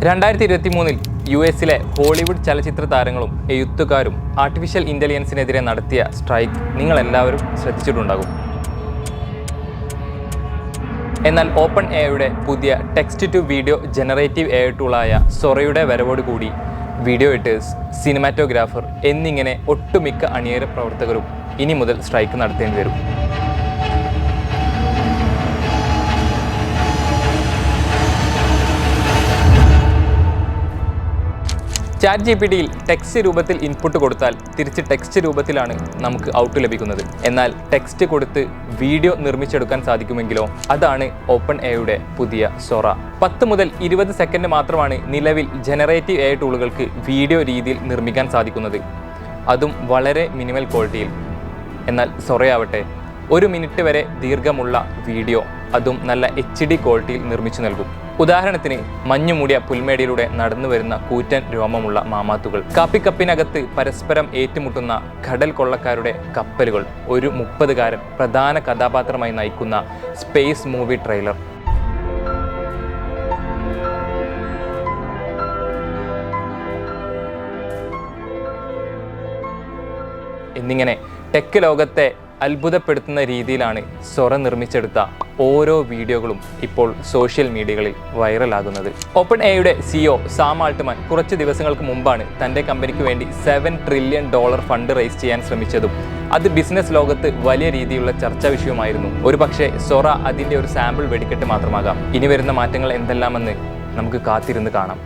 2023 US-ലെ Hollywood ചലച്ചിത്ര താരങ്ങളും എഴുത്തുകാരും ആർട്ടിഫിഷ്യൽ ഇൻ്റലിജൻസിനെതിരെ നടത്തിയ സ്ട്രൈക്ക് നിങ്ങളെല്ലാവരും ശ്രദ്ധിച്ചിട്ടുണ്ടാകും. എന്നാൽ ഓപ്പൺ എയുടെ പുതിയ text to video generative AI ടൂളായ സൊറയുടെ വരവോടുകൂടി വീഡിയോ എഡിറ്റേഴ്സ്, സിനിമാറ്റോഗ്രാഫർ എന്നിങ്ങനെ ഒട്ടുമിക്ക അണിയറ പ്രവർത്തകരും ഇനി മുതൽ സ്ട്രൈക്ക് നടത്തേണ്ടി വരും. ChatGPTയിൽ ടെക്സ്റ്റ് രൂപത്തിൽ ഇൻപുട്ട് കൊടുത്താൽ തിരിച്ച് ടെക്സ്റ്റ് രൂപത്തിലാണ് നമുക്ക് ഔട്ട് ലഭിക്കുന്നത്. എന്നാൽ ടെക്സ്റ്റ് കൊടുത്ത് വീഡിയോ നിർമ്മിച്ചെടുക്കാൻ സാധിക്കുമെങ്കിലോ? അതാണ് ഓപ്പൺ എയുടെ പുതിയ സൊറ. 10 മുതൽ 20 സെക്കൻഡ് മാത്രമാണ് നിലവിൽ ജനറേറ്റീവ് എ ടൂളുകൾക്ക് വീഡിയോ രീതിയിൽ നിർമ്മിക്കാൻ സാധിക്കുന്നത്, അതും വളരെ മിനിമൽ ക്വാളിറ്റിയിൽ. എന്നാൽ സൊറയാവട്ടെ 1 മിനിറ്റ് വരെ ദീർഘമുള്ള വീഡിയോ, അതും നല്ല HD ക്വാളിറ്റിയിൽ നിർമ്മിച്ചു നൽകും. ഉദാഹരണത്തിന്, മഞ്ഞുമൂടിയ പുൽമേടിയിലൂടെ നടന്നു വരുന്ന കൂറ്റൻ രോമമുള്ള മാമാത്തുകൾ, കാപ്പിക്കപ്പിനകത്ത് പരസ്പരം ഏറ്റുമുട്ടുന്ന കടൽ കൊള്ളക്കാരുടെ കപ്പലുകൾ, ഒരു 30കാരൻ പ്രധാന കഥാപാത്രമായി നയിക്കുന്ന സ്പേസ് മൂവി ട്രെയിലർ. എന്നിങ്ങനെ ടെക് ലോകത്തെ അത്ഭുതപ്പെടുത്തുന്ന രീതിയിലാണ് സൊറ നിർമ്മിച്ചെടുത്ത ഓരോ വീഡിയോകളും ഇപ്പോൾ സോഷ്യൽ മീഡിയകളിൽ വൈറലാകുന്നത്. ഓപ്പൺ എയുടെ CEO സാം ആൾട്ട്മാൻ കുറച്ച് ദിവസങ്ങൾക്ക് മുമ്പാണ് തൻ്റെ കമ്പനിക്ക് വേണ്ടി $7 ട്രില്യൺ ഫണ്ട് റേസ് ചെയ്യാൻ ശ്രമിച്ചതും. അത് ബിസിനസ് ലോകത്ത് വലിയ രീതിയിലുള്ള ചർച്ചാ വിഷയമായിരുന്നു. ഒരുപക്ഷെ സൊറ അതിൻ്റെ ഒരു സാമ്പിൾ വെടിക്കെട്ട് മാത്രമാകാം. ഇനി വരുന്ന മാറ്റങ്ങൾ എന്തെല്ലാമെന്ന് നമുക്ക് കാത്തിരുന്ന് കാണാം.